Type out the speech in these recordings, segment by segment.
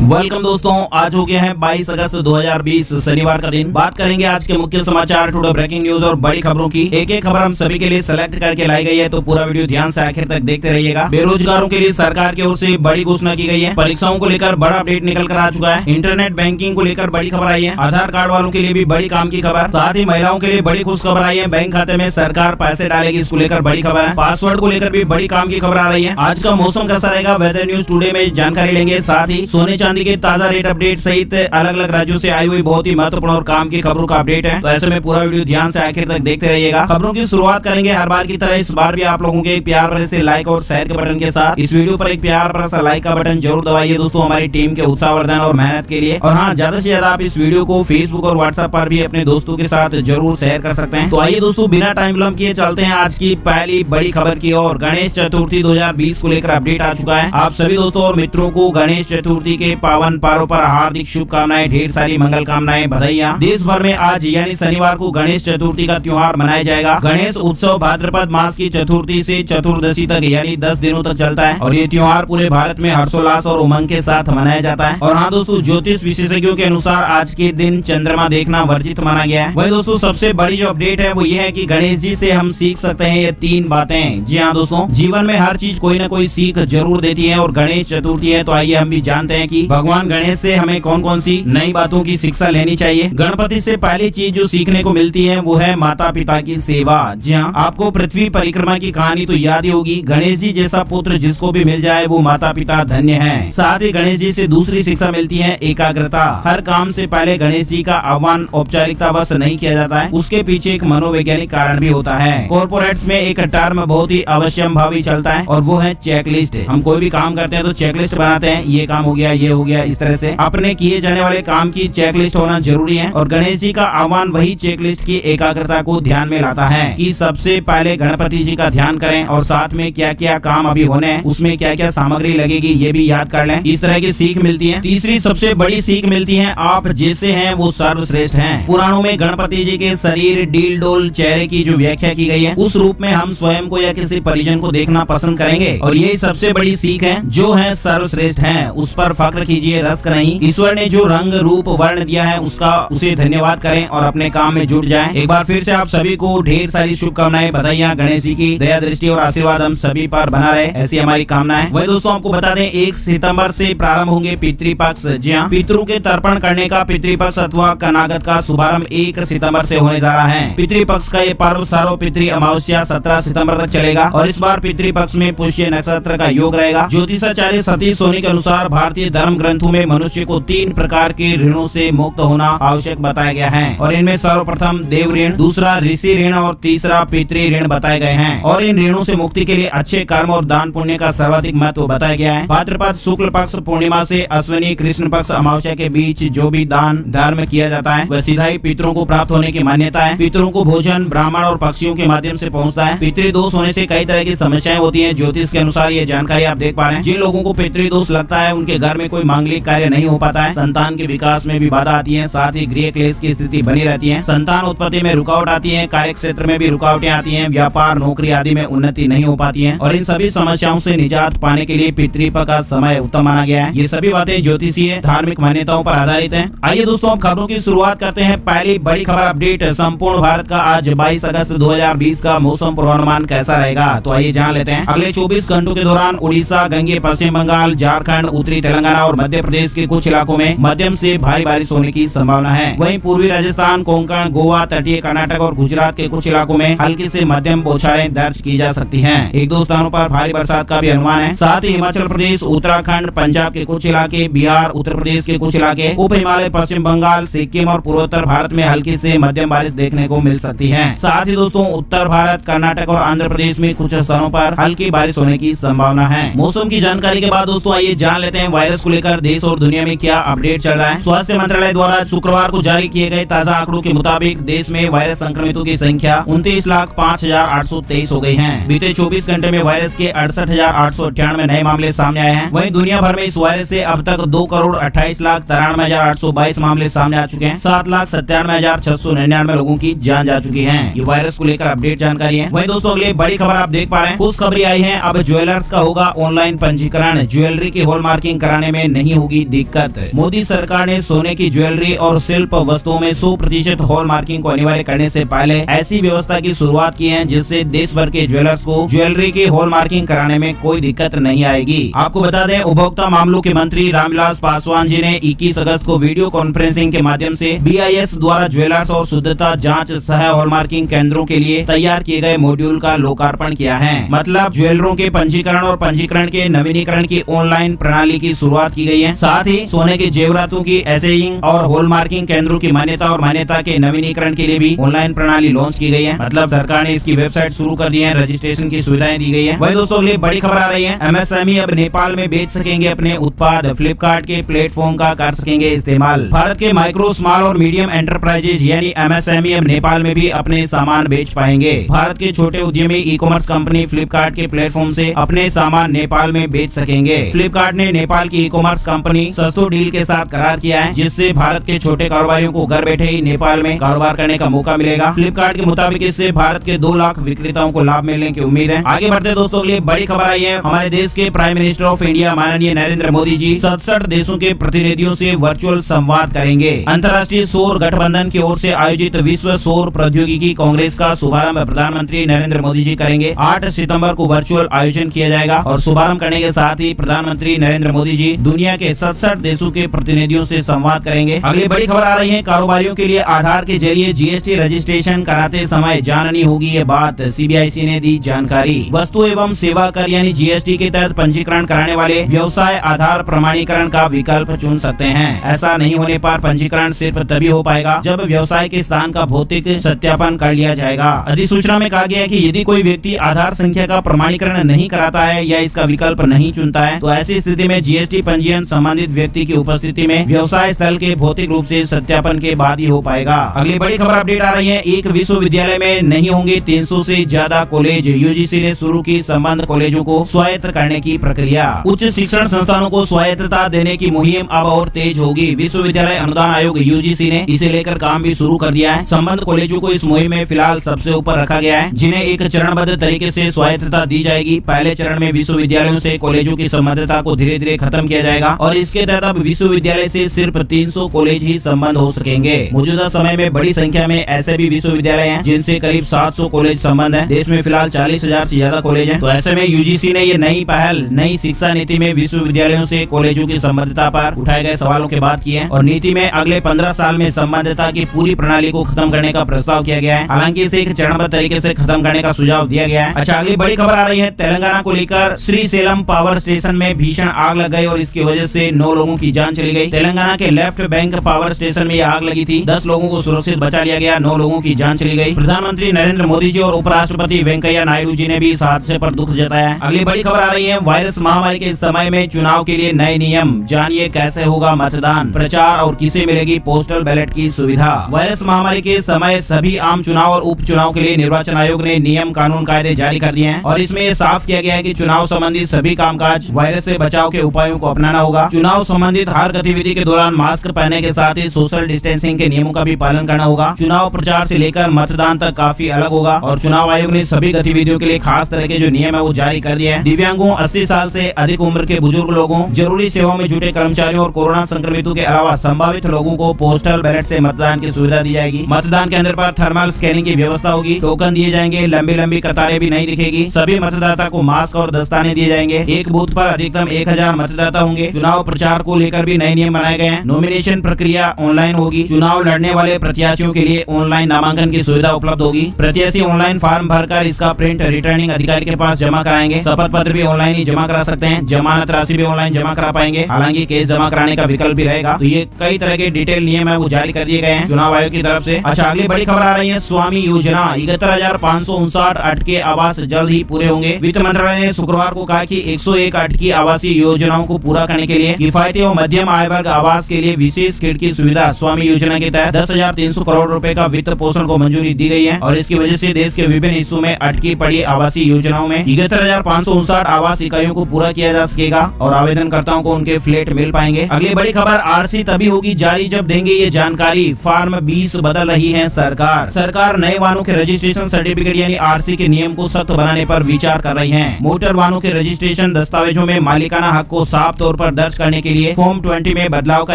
Welcome दोस्तों, आज हो गया है 22 अगस्त 2020 शनिवार का दिन। बात करेंगे आज के मुख्य समाचार, टुडे ब्रेकिंग न्यूज और बड़ी खबरों की। एक एक खबर हम सभी के लिए सेलेक्ट करके लाई गई है, तो पूरा वीडियो ध्यान से आखिर तक देखते रहिएगा। बेरोजगारों के लिए सरकार की ओर से बड़ी घोषणा की गई है। परीक्षाओं को लेकर बड़ा अपडेट निकल कर आ चुका है। इंटरनेट बैंकिंग को लेकर बड़ी खबर आई है। आधार कार्ड वालों के लिए भी बड़ी काम की खबर, साथ ही महिलाओं के लिए बड़ी खुश खबर आई है। बैंक खाते में सरकार पैसे डालेगी, इसको लेकर बड़ी खबर है। पासवर्ड को लेकर भी बड़ी काम की खबर आ रही है। आज का मौसम कैसा रहेगा, वेदर न्यूज टुडे में जानकारी लेंगे। साथ ही सोने चांदी के ताजा रेट अपडेट सहित अलग अलग राज्यों से आई हुई बहुत ही महत्वपूर्ण और काम की खबरों का अपडेट है, तो ऐसे में पूरा वीडियो ध्यान से आखिर तक देखते रहिएगा। खबरों की शुरुआत करेंगे हर बार की तरह इस बार भी आप लोगों के एक प्यार भरे से लाइक और शेयर के बटन के साथ। इस वीडियो पर एक प्यार भरा सा लाइक का बटन जरूर दबाइए दोस्तों, हमारी टीम के उत्साहवर्धन और मेहनत के लिए। और हाँ, ज्यादा से ज्यादा आप इस वीडियो को फेसबुक और व्हाट्सएप पर भी अपने दोस्तों के साथ जरूर शेयर कर सकते हैं। तो आइए दोस्तों, बिना टाइम विलंब किए चलते हैं आज की पहली बड़ी खबर की ओर। गणेश चतुर्थी 2020 को लेकर अपडेट आ चुका है। आप सभी दोस्तों और मित्रों को गणेश चतुर्थी के पावन पर्व पर हार्दिक शुभकामनाएं, ढेर सारी मंगल कामनाएं, बधाइयां। देश भर में आज यानी शनिवार को गणेश चतुर्थी का त्योहार मनाया जाएगा। गणेश उत्सव भाद्रपद मास की चतुर्थी से चतुर्दशी तक यानी 10 दिनों तक चलता है और ये त्योहार पूरे भारत में हर्षोल्लास और उमंग के साथ मनाया जाता है। और हाँ दोस्तों, ज्योतिष विशेषज्ञों के अनुसार आज के दिन चंद्रमा देखना वर्जित माना गया है। वही दोस्तों, सबसे बड़ी जो अपडेट है वो ये है कि गणेश जी से हम सीख सकते हैं ये 3 बातें। जी हाँ दोस्तों, जीवन में हर चीज कोई न कोई सीख जरूर देती है और गणेश चतुर्थी है, तो आइए हम भी जानते हैं कि भगवान गणेश से हमें कौन कौन सी नई बातों की शिक्षा लेनी चाहिए। गणपति से पहली चीज जो सीखने को मिलती है वो है माता पिता की सेवा। जी हाँ, आपको पृथ्वी परिक्रमा की कहानी तो याद ही होगी। गणेश जी जैसा पुत्र जिसको भी मिल जाए वो माता पिता धन्य है। साथ ही गणेश जी से दूसरी शिक्षा मिलती है एकाग्रता। हर काम से पहले गणेश जी का आह्वान औपचारिकता बस नहीं किया जाता है, उसके पीछे एक मनोवैज्ञानिक कारण भी होता है। कॉर्पोरेट्स में एक टर्म बहुत ही अवश्यम भावी चलता है और वो है चेकलिस्ट। हम कोई भी काम करते हैं तो चेकलिस्ट बनाते हैं, ये काम हो गया, ये हो गया। इस तरह से अपने किए जाने वाले काम की चेकलिस्ट होना जरूरी है और गणेश जी का आह्वान वही चेकलिस्ट की एकाग्रता को ध्यान में लाता है कि सबसे पहले गणपति जी का ध्यान करें और साथ में क्या क्या काम अभी होने हैं, उसमें क्या क्या सामग्री लगेगी ये भी याद कर लें। इस तरह की सीख मिलती है। तीसरी सबसे बड़ी सीख मिलती है, आप जैसे हैं वो सर्वश्रेष्ठ हैं। पुराणों में गणपति जी के शरीर, डील डोल चेहरे की जो व्याख्या की गई है उस रूप में हम स्वयं को या किसी परिजन को देखना पसंद करेंगे और यही सबसे बड़ी सीख है। जो है सर्वश्रेष्ठ है उस पर फख्र कीजिए, रस नहीं। ईश्वर ने जो रंग रूप वर्ण दिया है उसे धन्यवाद करें और अपने काम में जुट जाएं। एक बार फिर से आप सभी को ढेर सारी शुभकामनाएं, बधाइयां। गणेश जी की दया दृष्टि और आशीर्वाद हम सभी पर बना रहे, ऐसी हमारी कामना है। वही दोस्तों, आपको बता दें 1 सितंबर से प्रारंभ होंगे पितृपक्ष। जी हाँ, पितरों के तर्पण करने का पितृपक्ष अथवा कनागत का शुभारंभ 1 सितंबर से होने जा रहा है। पितृपक्ष का ये पर्व सर्व पितृ अमावस्या 17 सितंबर तक चलेगा और इस बार पितृपक्ष में पुष्य नक्षत्र का योग रहेगा। ज्योतिषाचार्य सतीश सोनी के अनुसार भारतीय धर्म ग्रंथों में मनुष्य को 3 प्रकार के ऋणों से मुक्त होना आवश्यक बताया गया है और इनमें सर्वप्रथम देव ऋण, दूसरा ऋषि ऋण और तीसरा पितृ ऋण बताए गए हैं। और इन ऋणों से मुक्ति के लिए अच्छे कर्म और दान पुण्य का सर्वाधिक महत्व बताया गया है। भाद्रपद शुक्ल पक्ष पूर्णिमा से अश्विनी कृष्ण पक्ष अमावस्या के बीच जो भी दान धर्म किया जाता है वह सीधा ही पितरों को प्राप्त होने की मान्यता है। पितरों को भोजन ब्राह्मण और पक्षियों के माध्यम से पहुँचता है। पितृदोष होने से कई तरह की समस्याएं होती है। ज्योतिष के अनुसार ये जानकारी आप देख पा रहे हैं। जिन लोगों को पितृदोष लगता है उनके घर में कोई मांगलिक कार्य नहीं हो पाता है, संतान के विकास में भी बाधा आती है, साथ ही गृह क्लेश की स्थिति बनी रहती है, संतान उत्पत्ति में रुकावट आती है, कार्य क्षेत्र में भी रुकावटें आती हैं, व्यापार नौकरी आदि में उन्नति नहीं हो पाती है और इन सभी समस्याओं से निजात पाने के लिए पितृपक्ष का समय उत्तम माना गया है। ये सभी बातें ज्योतिषीय धार्मिक मान्यताओं पर आधारित हैं। आइए दोस्तों, अब खबरों की शुरुआत करते हैं। पहली बड़ी खबर अपडेट, संपूर्ण भारत का आज 22 अगस्त 2020 का मौसम पूर्वानुमान कैसा रहेगा, तो आइए जान लेते हैं। अगले 24 घंटों के दौरान उड़ीसा, गंगे, पश्चिम बंगाल, झारखंड, उत्तरी तेलंगाना और मध्य प्रदेश के कुछ इलाकों में मध्यम से भारी बारिश होने की संभावना है। वहीं पूर्वी राजस्थान, कोंकण, गोवा, तटीय कर्नाटक और गुजरात के कुछ इलाकों में हल्की से मध्यम बौछारें दर्ज की जा सकती हैं। 1-2 स्थानों पर भारी बरसात का भी अनुमान है। साथ ही हिमाचल प्रदेश, उत्तराखंड, पंजाब के कुछ इलाके, बिहार, उत्तर प्रदेश के कुछ इलाके, उप हिमालय, पश्चिम बंगाल, सिक्किम और पूर्वोत्तर भारत में हल्की से मध्यम बारिश देखने को मिल सकती है। साथ ही दोस्तों, उत्तर भारत, कर्नाटक और आंध्र प्रदेश में कुछ स्थानों पर हल्की बारिश होने की संभावना है। मौसम की जानकारी के बाद दोस्तों आइए जान लेते हैं वायरस को लेकर देश और दुनिया में क्या अपडेट चल रहा है। स्वास्थ्य मंत्रालय द्वारा शुक्रवार को जारी किए गए ताजा आंकड़ों के मुताबिक देश में वायरस संक्रमितों की संख्या 29,05,823 हो गई है। बीते 24 घंटे में वायरस के 68,898 नए मामले सामने आए हैं। वहीं दुनिया भर में इस वायरस से अब तक 2,28,93,822 मामले सामने आ चुके हैं। 7,97,699 लोगों की जान जा चुकी है। ये वायरस को लेकर अपडेट जानकारी है। वहीं दोस्तों अगली बड़ी खबर आप देख पा रहे हैं, खुशखबरी आई है, अब ज्वेलर्स का होगा ऑनलाइन पंजीकरण। ज्वेलरी की हॉलमार्किंग कराने में नहीं होगी दिक्कत। मोदी सरकार ने सोने की ज्वेलरी और शिल्प वस्तुओं में 100% हॉलमार्किंग को अनिवार्य करने से पहले ऐसी व्यवस्था की शुरुआत की है जिससे देश भर के ज्वेलर्स को ज्वेलरी की हॉलमार्किंग कराने में कोई दिक्कत नहीं आएगी। आपको बता दें, उपभोक्ता मामलों के मंत्री रामविलास पासवान जी ने 21 अगस्त को वीडियो कॉन्फ्रेंसिंग के माध्यम से BIS द्वारा ज्वेलर्स और शुद्धता जांच सह हॉलमार्किंग केंद्रों के लिए तैयार किए गए मॉड्यूल का लोकार्पण किया है। मतलब ज्वेलरों के पंजीकरण और पंजीकरण के नवीनीकरण की ऑनलाइन प्रणाली की शुरुआत की गई है। साथ ही सोने के जेवरातों की एसेइंग और हॉलमार्किंग केंद्रों की मान्यता और मान्यता के नवीनीकरण के लिए भी ऑनलाइन प्रणाली लॉन्च की गई है। मतलब सरकार ने इसकी वेबसाइट शुरू कर दी है, रजिस्ट्रेशन की सुविधाएं दी गई है। वही दोस्तों अगली बड़ी खबर आ रही है, MSME अब नेपाल में बेच सकेंगे अपने उत्पाद, फ्लिपकार्ट के प्लेटफॉर्म का कर सकेंगे इस्तेमाल। भारत के माइक्रो, स्मॉल और मीडियम एंटरप्राइजेज यानी MSME अब नेपाल में भी अपने सामान बेच पाएंगे। भारत के छोटे उद्यमी ई-कॉमर्स कंपनी फ्लिपकार्ट के प्लेटफॉर्म से अपने सामान नेपाल में बेच सकेंगे। फ्लिपकार्ट ने नेपाल की ई-कॉमर्स कंपनी सस्तो डील के साथ करार किया है, जिससे भारत के छोटे कारोबारियों को घर बैठे ही नेपाल में कारोबार करने का मौका मिलेगा। फ्लिपकार्ट के मुताबिक इससे भारत के 2 लाख विक्रेताओं को लाभ मिलने की उम्मीद है। आगे बढ़ते दोस्तों के लिए बड़ी खबर आई है, हमारे देश के प्राइम मिनिस्टर ऑफ इंडिया माननीय नरेंद्र मोदी जी 67 देशों के प्रतिनिधियों से वर्चुअल संवाद करेंगे। अंतर्राष्ट्रीय सौर गठबंधन की ओर से आयोजित विश्व सौर प्रौद्योगिकी कांग्रेस का शुभारंभ प्रधानमंत्री नरेंद्र मोदी जी करेंगे। 8 सितंबर को वर्चुअल आयोजन किया जाएगा और शुभारंभ करने के साथ ही प्रधानमंत्री नरेंद्र मोदी जी दुनिया के 67 देशों के प्रतिनिधियों से संवाद करेंगे। अगली बड़ी खबर आ रही है, कारोबारियों के लिए आधार के जरिए GST रजिस्ट्रेशन कराते समय जाननी होगी ये बात, CBIC ने दी जानकारी। वस्तु एवं सेवा कर यानी GST के तहत पंजीकरण कराने वाले व्यवसाय आधार प्रमाणीकरण का विकल्प चुन सकते हैं। ऐसा नहीं होने पर पंजीकरण सिर्फ तभी हो पाएगा जब व्यवसाय के स्थान का भौतिक सत्यापन कर लिया जाएगा। अधिसूचना में कहा गया है कि यदि कोई व्यक्ति आधार संख्या का प्रमाणीकरण नहीं कराता है या इसका विकल्प नहीं चुनता है तो ऐसी स्थिति में GST पंजीयन संबंधित व्यक्ति की उपस्थिति में व्यवसाय स्थल के भौतिक रूप से सत्यापन के बाद ही हो पाएगा। अगली बड़ी खबर अपडेट आ रही है, एक विश्वविद्यालय में नहीं होंगे 300 से ज्यादा कॉलेज, UGC ने शुरू की संबद्ध कॉलेजों को स्वायत्त करने की प्रक्रिया। उच्च शिक्षण संस्थानों को स्वायत्तता देने की मुहिम अब और तेज होगी। विश्वविद्यालय अनुदान आयोग UGC ने इसे लेकर काम भी शुरू कर दिया है। संबद्ध कॉलेजों को इस मुहिम में फिलहाल सबसे ऊपर रखा गया है, जिन्हें एक चरणबद्ध तरीके से स्वायत्तता दी जाएगी। पहले चरण में विश्वविद्यालयों से कॉलेजों की संबद्धता को धीरे धीरे खत्म किया जाएगा और इसके तहत अब विश्वविद्यालय से सिर्फ 300 कॉलेज ही संबद्ध हो सकेंगे। मौजूदा समय में बड़ी संख्या में ऐसे भी विश्वविद्यालय हैं जिनसे करीब 700 कॉलेज संबद्ध हैं। देश में फिलहाल 40,000 से ज्यादा कॉलेज हैं। तो ऐसे में UGC ने ये नई पहल नई शिक्षा नीति में विश्वविद्यालयों से कॉलेजों की संबद्धता पर उठाए गए सवालों के बाद की है और नीति में अगले 15 साल में संबद्धता की पूरी प्रणाली को खत्म करने का प्रस्ताव किया गया है। हालांकि इसे एक चरणबद्ध तरीके से खत्म करने का सुझाव दिया गया है। अच्छा, अगली बड़ी खबर आ रही है, तेलंगाना को लेकर श्रीशैलम पावर स्टेशन में भीषण आग लग गई और इसकी वजह से 9 लोगों की जान चली गई। तेलंगाना के लेफ्ट बैंक पावर स्टेशन में आग लगी थी, 10 लोगों को सुरक्षित बचा लिया गया, 9 लोगों की जान चली गई। प्रधानमंत्री नरेंद्र मोदी जी और उपराष्ट्रपति वेंकैया नायडू जी ने भी इस हादसे पर दुख जताया है। अगली बड़ी खबर आ रही है, वायरस महामारी के समय में चुनाव के लिए नए नियम, जानिए कैसे होगा मतदान, प्रचार और किसे मिलेगी पोस्टल बैलेट की सुविधा। वायरस महामारी के समय सभी आम चुनाव और उपचुनाव के लिए निर्वाचन आयोग ने नियम कानून कायदे जारी कर दिए हैं और इसमें ये साफ किया गया है कि चुनाव संबंधी सभी कामकाज वायरस से बचाव के उपायों को अपनाना होगा। चुनाव संबंधित हर गतिविधि के दौरान मास्क पहनने के साथ ही सोशल डिस्टेंसिंग के नियमों का भी पालन करना होगा। चुनाव प्रचार से लेकर मतदान तक काफी अलग होगा और चुनाव आयोग ने सभी गतिविधियों के लिए खास तरह के जो नियम है वो जारी कर दिए हैं। दिव्यांगों, 80 साल से अधिक उम्र के बुजुर्ग लोगों, जरूरी सेवाओं में जुटे कर्मचारियों और कोरोना संक्रमितों के अलावा संभावित लोगों को पोस्टल बैलेट से मतदान की सुविधा दी जाएगी। मतदान केंद्र पर थर्मल स्कैनिंग की व्यवस्था होगी, टोकन दिए जाएंगे, लंबी लंबी कतारें भी नहीं दिखेगी। सभी मतदाता को मास्क और दस्ताने दिए जाएंगे। एक बूथ पर अधिकतम 1000 मतदाता होंगे। चुनाव प्रचार को लेकर भी नए नियम बनाए गए हैं। नॉमिनेशन प्रक्रिया ऑनलाइन होगी। चुनाव लड़ने वाले प्रत्याशियों के लिए ऑनलाइन नामांकन की सुविधा उपलब्ध होगी। प्रत्याशी ऑनलाइन फॉर्म भरकर इसका प्रिंट रिटर्निंग अधिकारी के पास जमा कराएंगे। शपथ पत्र भी ऑनलाइन ही जमा करा सकते हैं। जमानत राशि भी ऑनलाइन जमा करा पाएंगे। हालांकि केस जमा कराने का विकल्प भी रहेगा। तो ये कई तरह के डिटेल नियम है वो जारी कर दिए गए हैं चुनाव आयोग की तरफ से। अच्छा, अगली बड़ी खबर आ रही है, स्वामी योजना 71,559 अटके आवास जल्द ही पूरे होंगे। वित्त मंत्रालय ने शुक्रवार को कहा कि 101 अटकी आवासीय योजनाओं को पूरा करने के लिए किफायती और मध्यम आय वर्ग आवास के लिए विशेष खिड़की सुविधा स्वामी योजना के तहत 10,300 करोड़ रुपए का वित्त पोषण को मंजूरी दी गई है और इसकी वजह से देश के विभिन्न हिस्सों में अटकी पड़ी आवासीय योजनाओं में 71,559 आवास इकाइयों को पूरा किया जा सकेगा और आवेदनकर्ताओं को उनके फ्लैट मिल पाएंगे। अगली बड़ी खबर, आरसी तभी होगी जारी जब देंगे ये जानकारी, फॉर्म 20 बदल रही है सरकार। सरकार नए वाहनों के रजिस्ट्रेशन सर्टिफिकेट यानी आरसी के नियम को सख्त बनाने पर विचार कर रही है। मोटर वाहनों के रजिस्ट्रेशन दस्तावेजों में मालिकाना हक को साफ तौर पर दर्ज करने के लिए फॉर्म 20 में बदलाव का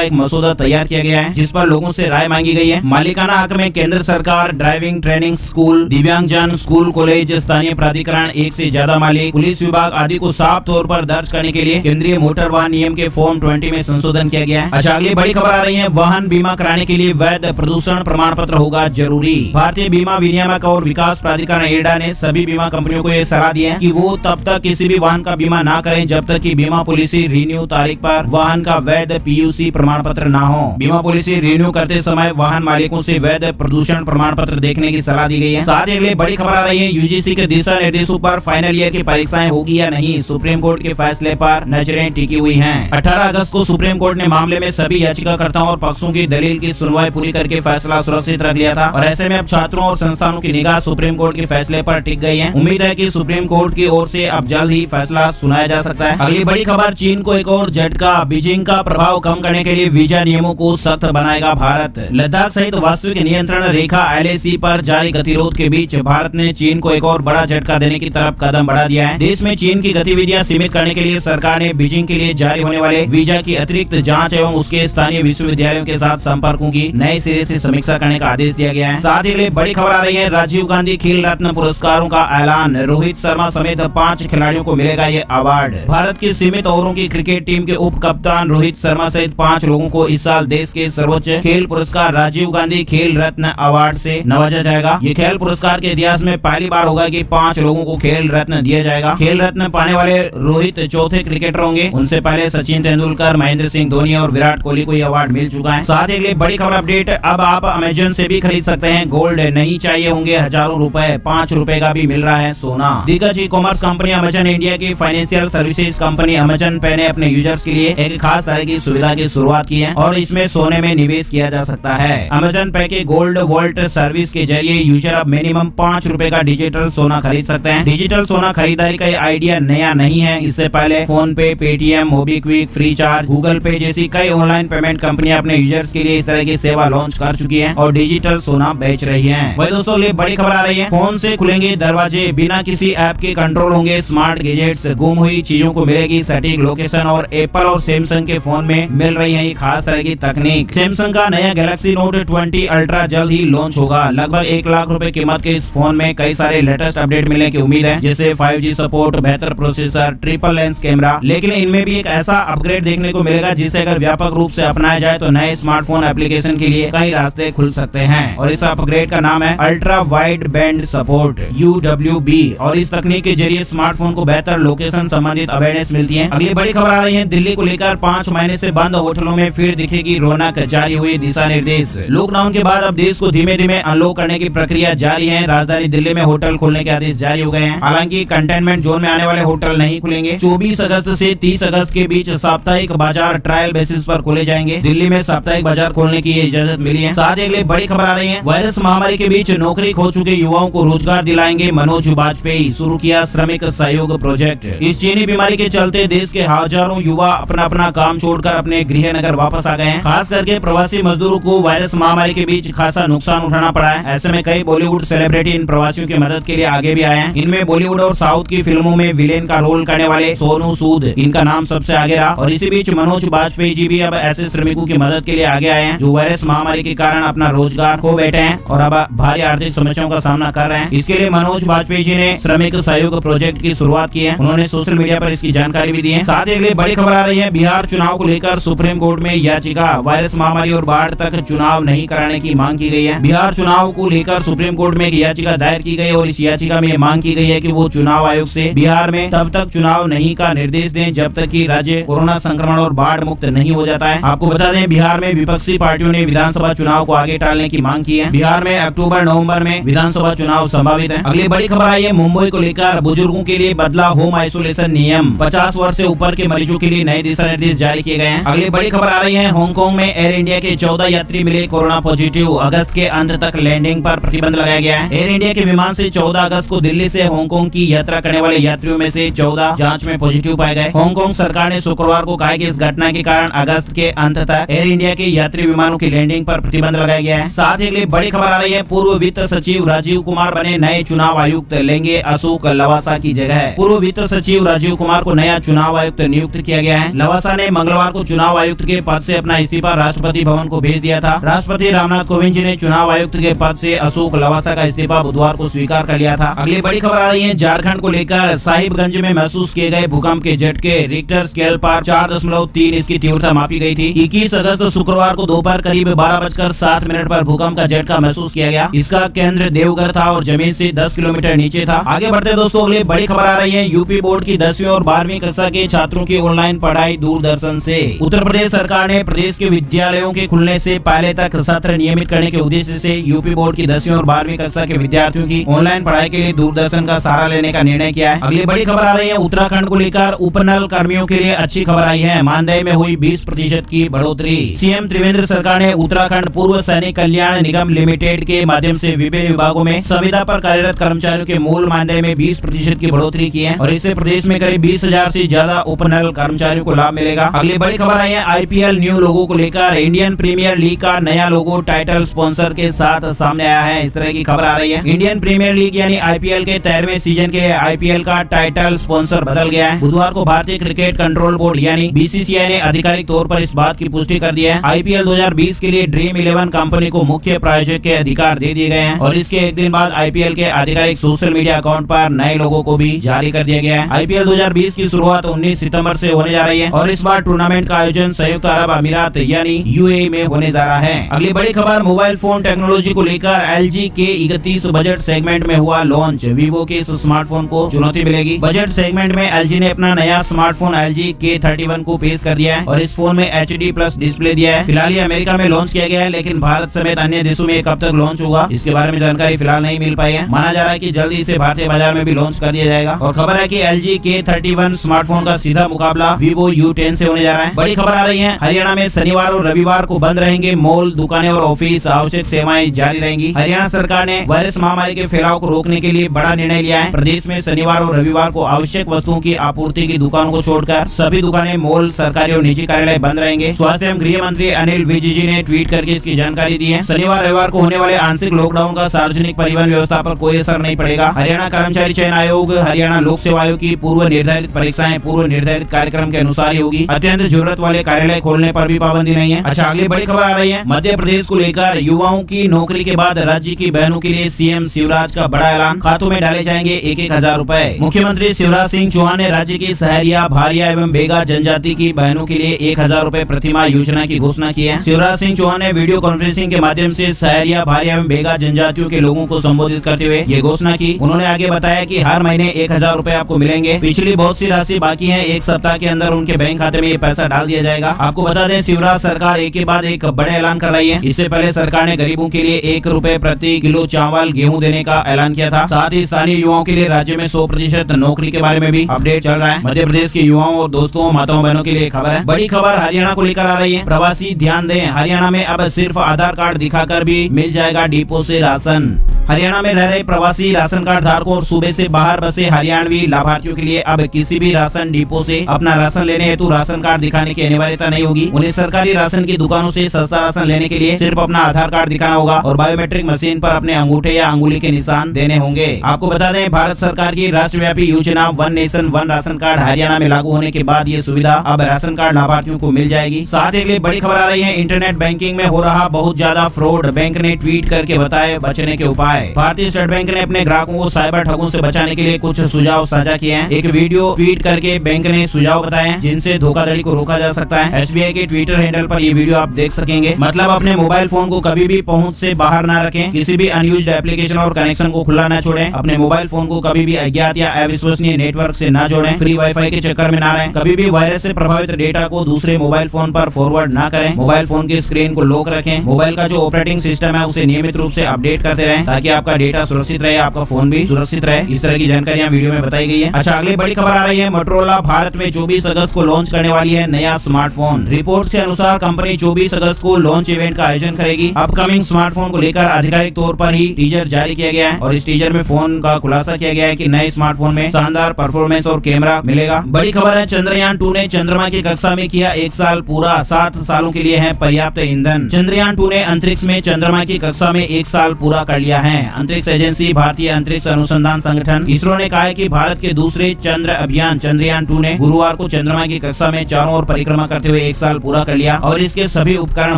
एक मसौदा तैयार किया गया है, जिस पर लोगों से राय मांगी गई है। मालिकाना हक में केंद्र सरकार, ड्राइविंग ट्रेनिंग स्कूल, दिव्यांगजन स्कूल कॉलेज, स्थानीय प्राधिकरण, एक से ज्यादा मालिक, पुलिस विभाग आदि को साफ तौर पर दर्ज करने के लिए केंद्रीय मोटर वाहन नियम के फॉर्म 20 में संशोधन किया गया है। अच्छा, अगली बड़ी खबर आ रही है, वाहन बीमा कराने के लिए वैध प्रदूषण प्रमाण पत्र होगा जरूरी। भारतीय बीमा विनियामक और विकास प्राधिकरण एडा ने सभी बीमा कंपनियों को यह सलाह दी है कि वो तब तक किसी भी वाहन का बीमा ना करें जब तक कि बीमा पॉलिसी रिन्यू तारीख पर वाहन का वैध PUC प्रमाण पत्र ना हो। बीमा पॉलिसी रिन्यू करते समय वाहन मालिकों से वैध प्रदूषण प्रमाण पत्र देखने की सलाह दी गई है। साथ ही अगले बड़ी खबर आ रही है, UGC के दिशा निर्देशों पर फाइनल ईयर की परीक्षाएं होगी या नहीं, सुप्रीम कोर्ट के फैसले पर नजरें टिकी हुई हैं। 18 अगस्त को सुप्रीम कोर्ट ने मामले में सभी याचिकाकर्ताओं और पक्षों की दलील की सुनवाई पूरी करके फैसला सुरक्षित रख लिया था और ऐसे में अब छात्रों और संस्थानों की निगाह सुप्रीम कोर्ट के फैसले पर टिक गई है। उम्मीद है कि सुप्रीम कोर्ट की ओर से अब जल्द ही फैसला सुनाया जा सकता है। अगली बड़ी खबर, चीन को एक और झटका, बीजिंग का प्रभाव कम करने के लिए वीजा नियमों को सख्त बनाएगा भारत। लद्दाख सहित वास्तविक नियंत्रण रेखा LAC पर जारी गतिरोध के बीच भारत ने चीन को एक और बड़ा झटका देने की तरफ कदम बढ़ा दिया है। देश में चीन की गतिविधियां सीमित करने के लिए सरकार ने बीजिंग के लिए जारी होने वाले वीजा की अतिरिक्त जांच एवं उसके स्थानीय विश्वविद्यालयों के साथ संपर्कों की नए सिरे से समीक्षा करने का आदेश दिया गया है। साथ ही बड़ी खबर आ रही है, राजीव गांधी खेल रत्न पुरस्कारों का ऐलान, रोहित शर्मा समेत 5 खिलाड़ियों को मिलेगा ये अवार्ड। भारत की सीमित ओवरों की क्रिकेट टीम के उप कप्तान रोहित शर्मा सहित 5 लोगों को इस साल देश के सर्वोच्च खेल पुरस्कार राजीव गांधी खेल रत्न अवार्ड से नवाजा जाएगा। ये खेल पुरस्कार के इतिहास में पहली बार होगा कि 5 लोगों को खेल रत्न दिया जाएगा। खेल रत्न पाने वाले रोहित चौथे क्रिकेटर होंगे। उनसे पहले सचिन तेंदुलकर, महेंद्र सिंह धोनी और विराट कोहली को यह अवार्ड मिल चुका है। साथ ही बड़ी खबर अपडेट, अब आप अमेजन से भी खरीद सकते हैं गोल्ड, नहीं चाहिए होंगे हजारों रुपए, 5 रुपए का भी मिल रहा है सोना। दिग्गज e commerce company Amazon India की फाइनेंशियल सर्विसेज कंपनी अमेजन पे ने अपने यूजर्स के लिए एक खास तरह की सुविधा की शुरुआत की है और इसमें सोने में निवेश किया जा सकता है। अमेजन पे के गोल्ड वॉल्ट सर्विस के जरिए यूजर अब मिनिमम 5 रुपए का डिजिटल सोना खरीद सकते हैं। डिजिटल सोना खरीदारी का आइडिया नया नहीं है। इससे पहले फोन पे, Paytm, MobiKwik, free charge, Google पे जैसी कई ऑनलाइन पेमेंट कंपनियां अपने यूजर्स के लिए इस तरह की सेवा लॉन्च कर चुकी हैं और डिजिटल सोना बेच रही हैं। वही दोस्तों, ये बड़ी खबर आ रही है, फोन से खुलेंगे दरवाजे, बिना किसी ऐप के कंट्रोल होंगे स्मार्ट गैजेट्स, गुम हुई चीजों को मिलेगी सटीक लोकेशन और एप्पल और सैमसंग के फोन में मिल रही है ये खास तरह की तकनीक। सैमसंग का नया गैलेक्सी नोट 20 अल्ट्रा जल्द ही लॉन्च होगा। लगभग 1 लाख रुपए कीमत के इस फोन में कई सारे लेटेस्ट अपडेट मिलने की उम्मीद है, जैसे 5G सपोर्ट, बेहतर प्रोसेसर, ट्रिपल लेंस कैमरा। लेकिन इनमें भी एक ऐसा अपग्रेड देखने को मिलेगा जिसे अगर व्यापक रूप से अपनाया जाए तो नए स्मार्टफोन एप्लीकेशन के लिए कई रास्ते खुल सकते हैं और इस अपग्रेड का नाम है ultra wide band support UWB और इस तकनीक के जरिए स्मार्टफोन को बेहतर लोकेशन संबंधित अवेयरनेस मिलती है। अगली बड़ी खबर आ रही है, दिल्ली को लेकर 5 महीने से बंद होटलों में फिर दिखेगी रौनक, जारी हुए दिशा निर्देश। लॉकडाउन के बाद अब देश को धीमे धीमे अनलॉक करने की प्रक्रिया जारी है। राजधानी दिल्ली में होटल खोलने के आदेश जारी हो गए हैं। हालांकि कंटेनमेंट जोन में आने वाले होटल नहीं खुलेंगे। 24 अगस्त से 30 अगस्त के बीच साप्ताहिक बाजार ट्रायल बेसिस पर खोले जाएंगे। दिल्ली में साप्ताहिक बाजार खोलने की इजाजत मिली है। साथ ही अगली बड़ी खबर आ रही है, वायरस महामारी के बीच नौकरी खो चुके युवाओं को रोजगार दिलाएंगे मनोज वाजपेयी, शुरू किया श्रमिक सहयोग प्रोजेक्ट। इस चीनी बीमारी के चलते देश के हजारों युवा अपना अपना काम छोड़कर अपने गृह नगर वापस आ गए हैं। खास करके प्रवासी मजदूरों को वायरस महामारी के बीच खासा नुकसान उठाना पड़ा है। ऐसे में कई बॉलीवुड सेलिब्रिटी इन प्रवासियों की मदद के लिए आगे भी आए हैं। इनमें बॉलीवुड और साउथ की फिल्मों में विलेन का रोल करने वाले सोनू सूद, इनका नाम सबसे आगे रहा और इसी बीच मनोज वाजपेयी जी भी अब ऐसे श्रमिकों की मदद के लिए आगे आए हैं जो वायरस महामारी के कारण अपना रोजगार खो बैठे हैं और अब भारी आर्थिक समस्याओं का सामना कर रहे हैं। इसके लिए मनोज वाजपेयी जी ने श्रमिक सहयोग प्रोजेक्ट की शुरुआत की है। उन्होंने सोशल मीडिया पर इसकी जानकारी भी दी है। साथ ही अगली बड़ी खबर आ रही है, बिहार चुनाव को लेकर सुप्रीम कोर्ट में याचिका, वायरस महामारी और बाढ़ तक चुनाव नहीं कराने की मांग की गई है। बिहार चुनाव को लेकर सुप्रीम कोर्ट में एक याचिका दायर की गई और इस याचिका में मांग की गई है कि वो चुनाव आयोग से बिहार में तब तक चुनाव नहीं का निर्देश दें जब तक कि राज्य कोरोना संक्रमण और बाढ़ मुक्त नहीं हो जाता है। आपको बता दें, बिहार में विपक्षी पार्टियों ने विधानसभा चुनाव को आगे टालने की मांग की है। बिहार में अक्टूबर नवंबर में विधानसभा चुनाव संभावित है। अगली बड़ी खबर आई है, मुंबई को लेकर बुजुर्गों के लिए बदला होम आइसोलेशन नियम, 50 वर्ष से ऊपर के मरीजों के लिए नए दिशा निर्देश जारी किए गए हैं। अगली बड़ी खबर आ रही है, हांगकांग में एयर इंडिया के 14 यात्री मिले कोरोना पॉजिटिव, अगस्त के अंत तक लैंडिंग पर प्रतिबंध लगाया गया है। एयर इंडिया के विमान से 14 अगस्त को दिल्ली से हांगकांग की यात्रा करने वाले यात्रियों में से 14 जांच में पॉजिटिव पाए गए। हांगकांग सरकार ने शुक्रवार को कहा कि इस घटना के कारण अगस्त के अंत तक एयर इंडिया के यात्री विमानों की लैंडिंग पर प्रतिबंध लगाया गया है। साथ ही अगली बड़ी खबर आ रही है, पूर्व वित्त सचिव राजीव कुमार बने नए चुनाव आयुक्त, लेंगे अशोक लवासा की जगह। पूर्व वित्त सचिव राजीव कुमार को नया चुनाव आयुक्त नियुक्त किया किया गया है। लवासा ने मंगलवार को चुनाव आयुक्त के पद से अपना इस्तीफा राष्ट्रपति भवन को भेज दिया था। राष्ट्रपति रामनाथ कोविंद जी ने चुनाव आयुक्त के पद से अशोक लवासा का इस्तीफा बुधवार को स्वीकार कर लिया था। अगली बड़ी खबर आ रही है झारखंड को लेकर। साहिबगंज में महसूस किए गए भूकंप के झटके, रिक्टर स्केल पर 4.3 इसकी तीव्रता मापी गई थी। 21 अगस्त शुक्रवार को दोपहर करीब 12:07 पर भूकंप का झटका महसूस किया गया। इसका केंद्र देवघर था और जमीन से 10 किलोमीटर नीचे था। आगे बढ़ते दोस्तों, अगली बड़ी खबर आ रही है। यूपी बोर्ड की 10वीं और 12वीं कक्षा के छात्रों की ऑनलाइन पढ़ाई दूरदर्शन से। उत्तर प्रदेश सरकार ने प्रदेश के विद्यालयों के खुलने से पहले तक सत्र नियमित करने के उद्देश्य से यूपी बोर्ड की 10वीं और 12वीं कक्षा के विद्यार्थियों की ऑनलाइन पढ़ाई के लिए दूरदर्शन का सहारा लेने का निर्णय किया है। अगली बड़ी खबर आ रही है। उत्तराखंड को लेकर उपनल कर्मियों के लिए अच्छी खबर आई है। मानदेय में हुई 20% की बढ़ोतरी। सीएम त्रिवेंद्र सरकार ने उत्तराखंड पूर्व सैनिक कल्याण निगम लिमिटेड के माध्यम से विभिन्न विभागों में संविदा पर कार्यरत कर्मचारियों के मूल मानदेय में 20% की बढ़ोतरी की है और इससे प्रदेश में करीब 20,000 से ज्यादा उपनल कर्मचारियों को लाभ मिलेगा। अगली बड़ी खबर आई है। आईपीएल न्यू लोगो को लेकर। इंडियन प्रीमियर लीग का नया लोगो टाइटल स्पॉन्सर के साथ सामने आया है। इस तरह की खबर आ रही है। इंडियन प्रीमियर लीग यानी आईपीएल के 13वें सीजन के आईपीएल का टाइटल स्पॉन्सर बदल गया है। बुधवार को भारतीय क्रिकेट कंट्रोल बोर्ड यानी बीसीसीआई ने आधिकारिक तौर पर इस बात की पुष्टि कर दी है। आईपीएल 2020 के लिए ड्रीम 11 कंपनी को मुख्य प्रायोजक के अधिकार दे दिए गए हैं और इसके एक दिन बाद आईपीएल के आधिकारिक सोशल मीडिया अकाउंट पर नए लोगों को भी जारी कर दिया गया है। आईपीएल 2020 की शुरुआत 19 सितंबर से होने जा रही है और इस बार टूर्नामेंट का आयोजन संयुक्त अरब अमीरात यानी यूएई में होने जा रहा है। अगली बड़ी खबर मोबाइल फोन टेक्नोलॉजी को लेकर। एलजी के 31 बजट सेगमेंट में हुआ लॉन्च। वीवो के इस स्मार्टफोन को चुनौती मिलेगी। बजट सेगमेंट में एलजी ने अपना नया स्मार्टफोन LG K31 को पेश कर दिया है और इस फोन में HD+ डिस्प्ले दिया है। फिलहाल ये अमेरिका में लॉन्च किया गया है लेकिन भारत समेत अन्य देशों में कब तक लॉन्च होगा इसके बारे में जानकारी फिलहाल नहीं मिल पाई है। माना जा रहा है कि जल्दी इसे भारतीय बाजार में भी लॉन्च कर दिया जाएगा और खबर है कि LG K31 स्मार्टफोन का सीधा मुकाबला Vivo U10 से होने जा रहा है। बड़ी खबर आ रही है। हरियाणा में शनिवार और रविवार को बंद रहेंगे मॉल, दुकानें और ऑफिस। आवश्यक सेवाएं जारी रहेंगी। हरियाणा सरकार ने वायरस महामारी के फैलाव को रोकने के लिए बड़ा निर्णय लिया है। प्रदेश में शनिवार और रविवार को आवश्यक वस्तुओं की आपूर्ति की दुकानों को छोड़कर सभी दुकानें, मॉल, सरकारी और निजी कार्यालय बंद रहेंगे। स्वास्थ्य एवं गृह मंत्री अनिल विज जी ने ट्वीट करके इसकी जानकारी दी है। शनिवार रविवार को होने वाले आंशिक लॉकडाउन का सार्वजनिक परिवहन व्यवस्था पर कोई असर नहीं पड़ेगा। हरियाणा कर्मचारी चयन आयोग, हरियाणा लोक सेवा आयोग की पूर्व निर्धारित परीक्षाएं पूर्व निर्धारित कार्यक्रम के अनुसार ही होगी। अत्यंत जरूरत वाले कार्यालय खोलने पर भी पाबंदी नहीं है। अच्छा, अगली बड़ी खबर आ रही है। मध्य प्रदेश को लेकर। युवाओं की नौकरी के बाद राज्य की बहनों के लिए सीएम शिवराज का बड़ा ऐलान। खातों में डाले जाएंगे 1,000 रुपए। मुख्यमंत्री शिवराज सिंह चौहान ने राज्य की सहरिया, भारिया एवं बेगा जनजाति की बहनों के लिए 1,000 रुपए प्रतिमाह योजना की घोषणा की है। शिवराज सिंह चौहान ने वीडियो कॉन्फ्रेंसिंग के माध्यम से सहरिया, भारिया एवं बेगा जनजातियों के लोगों को संबोधित करते हुए ये घोषणा की। उन्होंने आगे बताया कि हर महीने 1,000 रुपए आपको मिलेंगे। पिछली बहुत सी राशि बाकी है, एक सप्ताह के अंदर उनके बैंक खाते में ये पैसा डाल दिया जाएगा। आपको बता दें, शिवराज सरकार एक के बाद एक बड़े ऐलान कर रही है। इससे पहले सरकार ने गरीबों के लिए 1 रुपए प्रति किलो चावल, गेहूं देने का ऐलान किया था। साथ ही स्थानीय युवाओं के लिए राज्य में 100% नौकरी के बारे में भी अपडेट चल रहा है। मध्य प्रदेश के युवाओं और दोस्तों, माताओं बहनों के लिए खबर है। बड़ी खबर हरियाणा को लेकर आ रही है। प्रवासी ध्यान दें, हरियाणा में अब सिर्फ आधार कार्ड दिखाकर भी मिल जाएगा डिपो से राशन। हरियाणा में रह रहे प्रवासी राशन कार्ड धारकों और सूबे से बाहर बसे हरियाणवी लाभार्थियों के लिए अब किसी भी राशन डिपो से अपना राशन लेने हेतु राशन कार्ड दिखाने की अनिवार्यता नहीं होगी। उन्हें सरकारी राशन की दुकानों से सस्ता राशन लेने के लिए सिर्फ अपना आधार कार्ड दिखाना होगा और बायोमेट्रिक मशीन पर अपने अंगूठे या अंगुली के निशान देने होंगे। आपको बता दें, भारत सरकार की राष्ट्रव्यापी योजना one nation one ration card Haryana में लागू होने के बाद ये सुविधा अब राशन कार्ड लाभार्थियों को मिल जाएगी। साथ ही बड़ी खबर आ रही है। इंटरनेट बैंकिंग में हो रहा बहुत ज्यादा फ्रॉड, बैंक ने ट्वीट करके बताए बचने के उपाय। भारतीय स्टेट बैंक ने अपने ग्राहकों को साइबर ठगों से बचाने के लिए कुछ सुझाव साझा किए हैं। एक वीडियो ट्वीट करके बैंक ने सुझाव बताए हैं जिनसे धोखाधड़ी को रोका जा सकता है। एसबीआई के ट्विटर हैंडल पर ये वीडियो आप देख सकेंगे। मतलब अपने मोबाइल फोन को कभी भी पहुंच से बाहर ना रखें, किसी भी अनयूज्ड एप्लीकेशन और कनेक्शन को खुला न छोड़ें, अपने मोबाइल फोन को कभी भी अज्ञात या अविश्वसनीय नेटवर्क से न जोड़ें, फ्री वाईफाई के चक्कर में ना रहें, कभी भी वायरस से प्रभावित डेटा को दूसरे मोबाइल फोन पर फॉरवर्ड ना करें, मोबाइल फोन की स्क्रीन को लॉक रखें, मोबाइल का जो ऑपरेटिंग सिस्टम है उसे नियमित रूप से अपडेट करते रहें ताकि आपका डेटा सुरक्षित रहे, आपका फोन भी सुरक्षित रहे। इस तरह की जानकारियां वीडियो में बताई गई है। अच्छा, अगली बड़ी खबर आ रही है। मोटोरोला भारत में 24 अगस्त को लॉन्च करने वाली है नया स्मार्टफोन। रिपोर्ट के अनुसार कंपनी 24 अगस्त को लॉन्च इवेंट का आयोजन करेगी। अपकमिंग स्मार्टफोन को लेकर आधिकारिक तौर पर ही टीजर जारी किया गया है और इस टीजर में फोन का खुलासा किया गया है कि नए स्मार्टफोन में शानदार परफॉर्मेंस और कैमरा मिलेगा। बड़ी खबर है। चंद्रयान 2 ने चंद्रमा की कक्षा में किया 1 साल पूरा, 7 सालों के लिए है पर्याप्त ईंधन। चंद्रयान 2 ने अंतरिक्ष में चंद्रमा की कक्षा में 1 साल पूरा कर लिया है। अंतरिक्ष एजेंसी भारतीय अंतरिक्ष अनुसंधान संगठन इसरो ने कहा है कि भारत के दूसरे चंद्र अभियान चंद्रयान 2 ने गुरुवार शुक्रवार को चंद्रमा की कक्षा में चारों ओर परिक्रमा करते हुए 1 साल पूरा कर लिया और इसके सभी उपकरण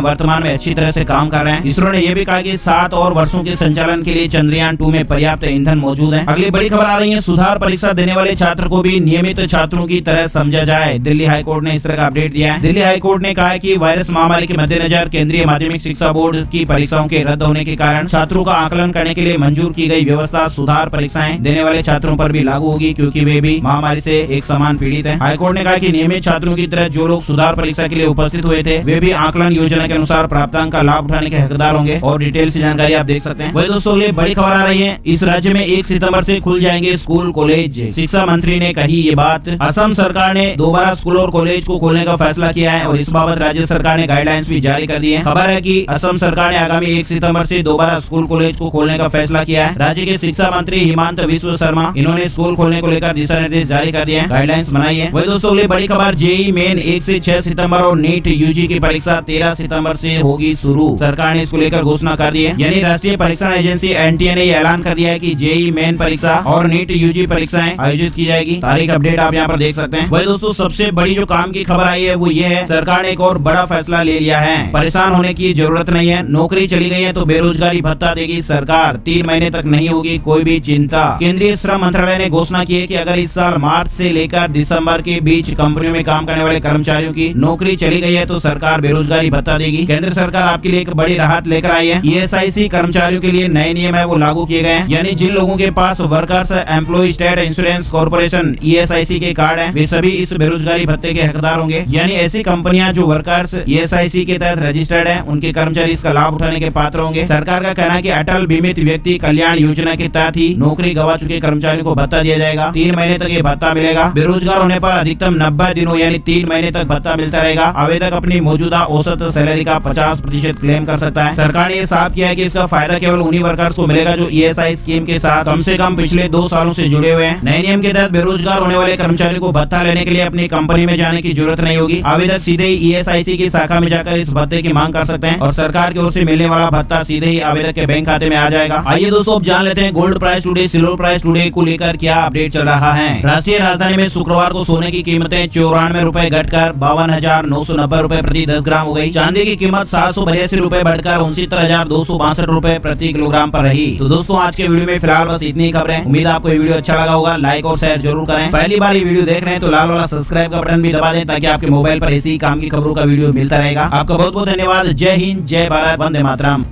वर्तमान में अच्छी तरह से काम कर रहे हैं। इसरो ने यह भी कहा कि 7 और वर्षों के संचालन के लिए चंद्रयान 2 में पर्याप्त ईंधन मौजूद है। अगली बड़ी खबर आ रही है, सुधार परीक्षा देने वाले छात्र को भी नियमित छात्रों की तरह समझा जाए। दिल्ली हाईकोर्ट ने इस तरह का अपडेट दिया है। दिल्ली हाईकोर्ट ने कहा है कि वायरस महामारी के मद्देनजर केंद्रीय माध्यमिक शिक्षा बोर्ड की परीक्षाओं के रद्द होने के कारण छात्रों का आकलन करने के लिए मंजूर की गई व्यवस्था सुधार परीक्षाएं देने वाले छात्रों पर भी लागू होगी, क्योंकि वे भी महामारी से एक समान पीड़ित हैं। हाईकोर्ट ने कहा कि नियमित छात्रों की तरह जो लोग सुधार परीक्षा के लिए उपस्थित हुए थे वे भी आकलन योजना के अनुसार प्राप्तांक का लाभ उठाने के हकदार होंगे और डिटेल से जानकारी आप देख सकते हैं। वही दोस्तों ये बड़ी खबर आ रही है, इस राज्य में 1 सितंबर से खुल जाएंगे स्कूल कॉलेज। शिक्षा मंत्री ने कही ये बात। असम सरकार ने दोबारा स्कूल और कॉलेज को खोलने का फैसला किया है और इस बाबत राज्य सरकार ने गाइडलाइंस भी जारी कर दी है। खबर है कि असम सरकार ने आगामी 1 सितंबर से दोबारा स्कूल कॉलेज को खोलने का फैसला किया है। राज्य के शिक्षा मंत्री हिमंत बिस्वा शर्मा इन्होंने स्कूल खोलने को लेकर दिशा निर्देश जारी कर दिए हैं, गाइडलाइंस बनाई है। वही दोस्तों ये बड़ी खबर, जेईई मेन 1 से 6 सितंबर और नीट यूजी की परीक्षा 13 सितंबर से होगी शुरू। सरकार ने इसको लेकर घोषणा कर दी है, यानी राष्ट्रीय परीक्षा एजेंसी एनटीए ने ऐलान कर दिया है कि जेईई मेन परीक्षा और नीट यूजी परीक्षाएं आयोजित की जाएगी। तारीख अपडेट आप यहाँ पर देख सकते हैं। वही दोस्तों सबसे बड़ी जो काम की खबर आई है वो ये है, सरकार ने एक और बड़ा फैसला ले लिया है। परेशान होने की जरूरत नहीं है, नौकरी चली गई है तो बेरोजगारी भत्ता देगी सरकार, 3 महीने तक नहीं होगी कोई भी चिंता। केंद्रीय श्रम मंत्रालय ने घोषणा की है कि अगर इस साल मार्च से लेकर दिसंबर के बीच कंपनियों में काम करने वाले कर्मचारियों की नौकरी चली गई है तो सरकार बेरोजगारी भत्ता देगी। केंद्र सरकार आपके लिए एक बड़ी राहत लेकर आई है। ईएसआईसी कर्मचारियों के लिए नए नियम है वो लागू किए गए हैं, यानी जिन लोगों के पास workers employ state insurance corporation ESIC के कार्ड हैं वे सभी इस बेरोजगारी भत्ते के हकदार होंगे। यानी ऐसी कंपनियां जो वर्कर्स ईएसआईसी के तहत रजिस्टर्ड हैं उनके कर्मचारी इसका लाभ उठाने के पात्र होंगे। सरकार का कहना है कि अटल बीमित व्यक्ति कल्याण योजना के तहत ही नौकरी गवा चुके कर्मचारियों को भत्ता दिया जाएगा। 3 महीने तक ये भत्ता मिलेगा। बेरोजगार होने पर अधिकतम 90 दिनों यानी 3 महीने तक भत्ता मिलता रहेगा। आवेदक अपनी मौजूदा औसत सैलरी का 50% क्लेम कर सकता है। सरकार ने ये साफ किया है कि इसका फायदा केवल उन्हीं वर्कर्स को मिलेगा जो ईएसआई स्कीम के साथ कम से कम पिछले 2 सालों से जुड़े हुए हैं। नए नियम के तहत बेरोजगार होने वाले कर्मचारी को भत्ता लेने के लिए अपनी कंपनी में जाने की जरूरत नहीं होगी। आवेदक सीधे ही ईएसआईसी की शाखा में जाकर इस भत्ते की मांग कर सकते हैं और सरकार की ओर से मिलने वाला भत्ता सीधे ही आवेदक के बैंक खाते में आ जाएगा। आइए दोस्तों अब जान लेते हैं gold price today silver price today को लेकर क्या अपडेट चल रहा है। राष्ट्रीय राजधानी में शुक्रवार को सोने की कीमतें 94 रुपए घटकर 52,990 रुपए प्रति 10 ग्राम हो गई। चांदी की कीमत 782 रुपए बढ़कर 69,262 रुपए प्रति किलोग्राम पर रही। तो दोस्तों आज के वीडियो में फिलहाल बस इतनी खबरें। उम्मीद आपको ये वीडियो अच्छा लगा होगा, लाइक और शेयर जरूर करें। पहली बार ये वीडियो देख रहे हैं तो लाल वाला सब्सक्राइब का बटन भी दबा दें ताकि आपके मोबाइल पर ऐसी काम की खबरों का वीडियो मिलता रहेगा। आपका बहुत बहुत धन्यवाद। जय हिंद, जय भारत, वंदे मातरम।